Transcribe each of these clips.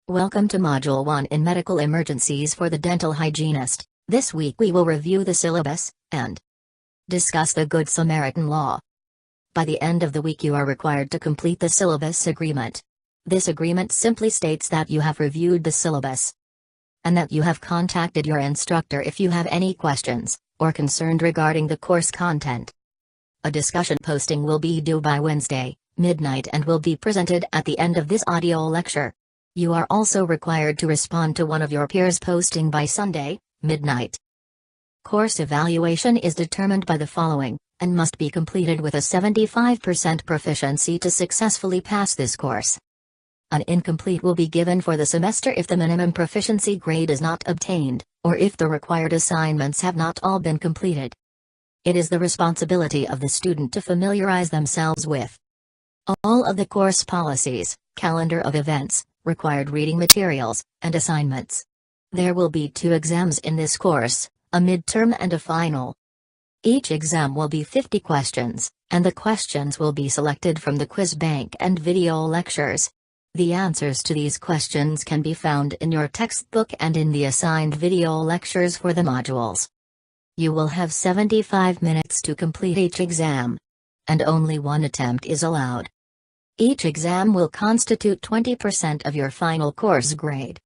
Welcome to Module 1 in Medical Emergencies for the Dental Hygienist. This week we will review the syllabus and discuss the Good Samaritan Law. By the end of the week you are required to complete the syllabus agreement. This agreement simply states that you have reviewed the syllabus and that you have contacted your instructor if you have any questions or concerned regarding the course content. A discussion posting will be due by Wednesday, midnight, and will be presented at the end of this audio lecture. You are also required to respond to one of your peers' posting by Sunday, midnight. Course evaluation is determined by the following, and must be completed with a 75% proficiency to successfully pass this course. An incomplete will be given for the semester if the minimum proficiency grade is not obtained, or if the required assignments have not all been completed. It is the responsibility of the student to familiarize themselves with all of the course policies, calendar of events, required reading materials, and assignments. There will be 2 exams in this course, a midterm and a final. Each exam will be 50 questions, and the questions will be selected from the quiz bank and video lectures. The answers to these questions can be found in your textbook and in the assigned video lectures for the modules. You will have 75 minutes to complete each exam, and only one attempt is allowed. Each exam will constitute 20% of your final course grade.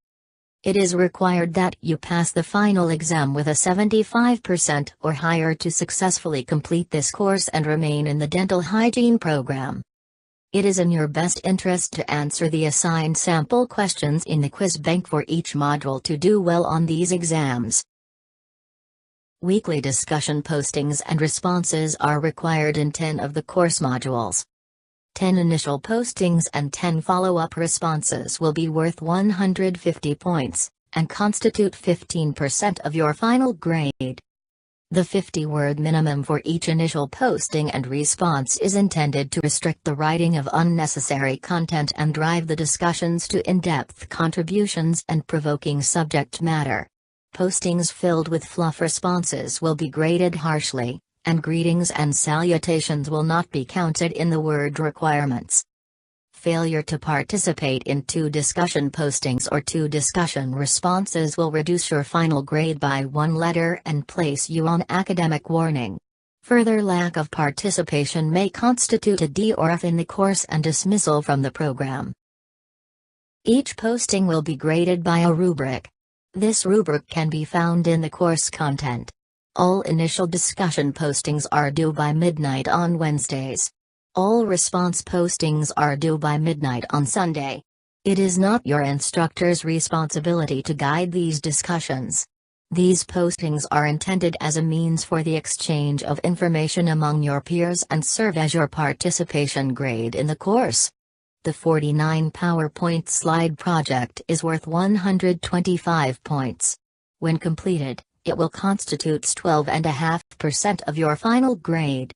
It is required that you pass the final exam with a 75% or higher to successfully complete this course and remain in the dental hygiene program. It is in your best interest to answer the assigned sample questions in the quiz bank for each module to do well on these exams. Weekly discussion postings and responses are required in 10 of the course modules. 10 initial postings and 10 follow-up responses will be worth 150 points, and constitute 15% of your final grade. The 50-word minimum for each initial posting and response is intended to restrict the writing of unnecessary content and drive the discussions to in-depth contributions and provoking subject matter. Postings filled with fluff responses will be graded harshly, and greetings and salutations will not be counted in the word requirements. Failure to participate in 2 discussion postings or 2 discussion responses will reduce your final grade by 1 letter and place you on academic warning. Further lack of participation may constitute a D or F in the course and dismissal from the program. Each posting will be graded by a rubric. This rubric can be found in the course content. All initial discussion postings are due by midnight on Wednesdays. All response postings are due by midnight on Sunday. It is not your instructor's responsibility to guide these discussions. These postings are intended as a means for the exchange of information among your peers and serve as your participation grade in the course. The 49 PowerPoint slide project is worth 125 points. When completed, it will constitute 12.5% of your final grade.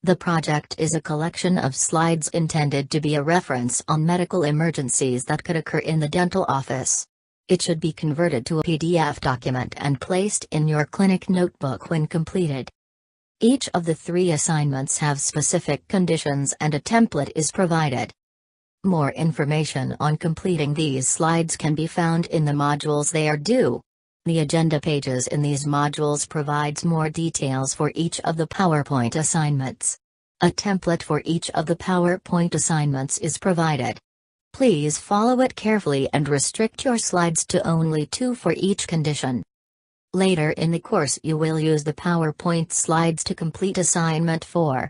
The project is a collection of slides intended to be a reference on medical emergencies that could occur in the dental office. It should be converted to a PDF document and placed in your clinic notebook when completed. Each of the 3 assignments have specific conditions and a template is provided. More information on completing these slides can be found in the modules they are due. The agenda pages in these modules provides more details for each of the PowerPoint assignments. A template for each of the PowerPoint assignments is provided. Please follow it carefully and restrict your slides to only 2 for each condition. Later in the course you will use the PowerPoint slides to complete assignment 4.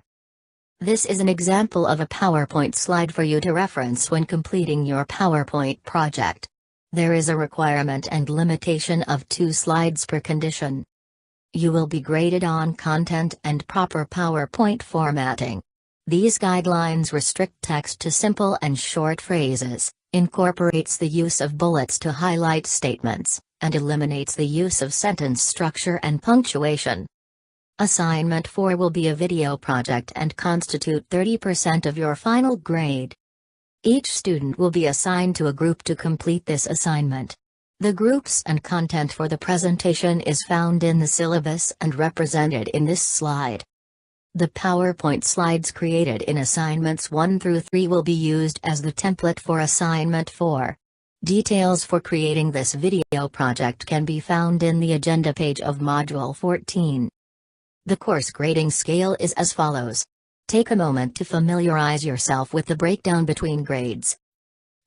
This is an example of a PowerPoint slide for you to reference when completing your PowerPoint project. There is a requirement and limitation of 2 slides per condition. You will be graded on content and proper PowerPoint formatting. These guidelines restrict text to simple and short phrases, incorporates the use of bullets to highlight statements, and eliminates the use of sentence structure and punctuation. Assignment 4 will be a video project and constitute 30% of your final grade. Each student will be assigned to a group to complete this assignment. The groups and content for the presentation is found in the syllabus and represented in this slide. The PowerPoint slides created in assignments 1 through 3 will be used as the template for assignment 4. Details for creating this video project can be found in the agenda page of Module 14. The course grading scale is as follows. Take a moment to familiarize yourself with the breakdown between grades.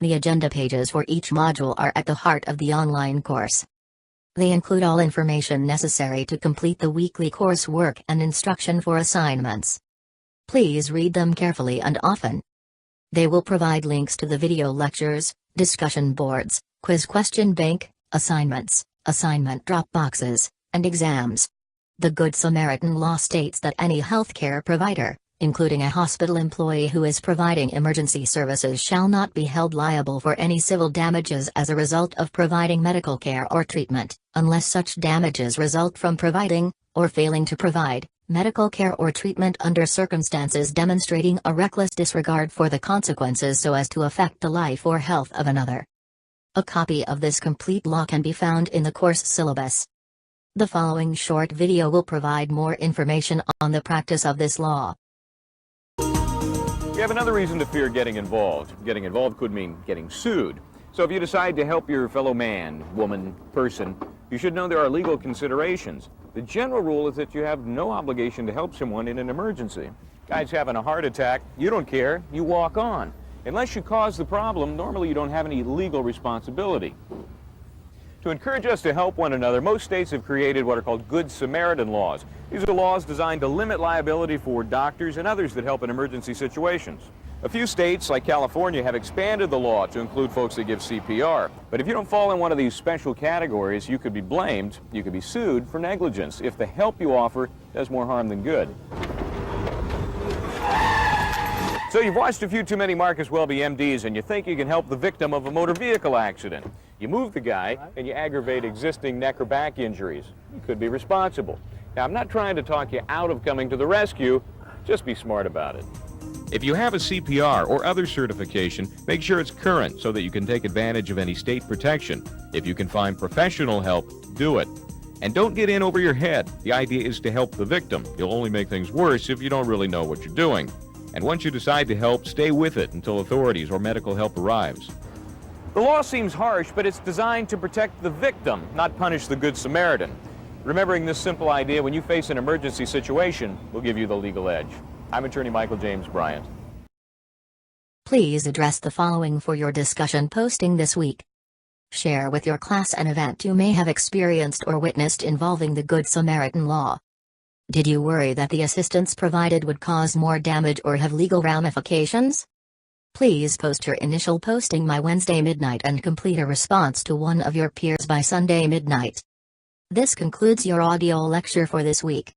The agenda pages for each module are at the heart of the online course. They include all information necessary to complete the weekly coursework and instruction for assignments. Please read them carefully and often. They will provide links to the video lectures, discussion boards, quiz question bank, assignments, assignment drop boxes, and exams. The Good Samaritan law states that any healthcare provider, including a hospital employee who is providing emergency services, shall not be held liable for any civil damages as a result of providing medical care or treatment, unless such damages result from providing, or failing to provide, medical care or treatment under circumstances demonstrating a reckless disregard for the consequences so as to affect the life or health of another. A copy of this complete law can be found in the course syllabus. The following short video will provide more information on the practice of this law. You have another reason to fear getting involved. Getting involved could mean getting sued. So if you decide to help your fellow man, woman, person, you should know there are legal considerations. The general rule is that you have no obligation to help someone in an emergency. Guy's having a heart attack, you don't care, you walk on. Unless you cause the problem, normally you don't have any legal responsibility. To encourage us to help one another, most states have created what are called Good Samaritan laws. These are laws designed to limit liability for doctors and others that help in emergency situations. A few states, like California, have expanded the law to include folks that give CPR. But if you don't fall in one of these special categories, you could be blamed, you could be sued for negligence if the help you offer does more harm than good. So you've watched a few too many Marcus Welby MDs and you think you can help the victim of a motor vehicle accident. You move the guy and you aggravate existing neck or back injuries. You could be responsible. Now, I'm not trying to talk you out of coming to the rescue, just be smart about it. If you have a CPR or other certification, make sure it's current so that you can take advantage of any state protection. If you can find professional help, do it. And don't get in over your head. The idea is to help the victim. You'll only make things worse if you don't really know what you're doing. And once you decide to help, stay with it until authorities or medical help arrives. The law seems harsh, but it's designed to protect the victim, not punish the Good Samaritan. Remembering this simple idea when you face an emergency situation will give you the legal edge. I'm attorney Michael James Bryant. Please address the following for your discussion posting this week. Share with your class an event you may have experienced or witnessed involving the Good Samaritan law. Did you worry that the assistance provided would cause more damage or have legal ramifications? Please post your initial posting by Wednesday midnight and complete a response to one of your peers by Sunday midnight. This concludes your audio lecture for this week.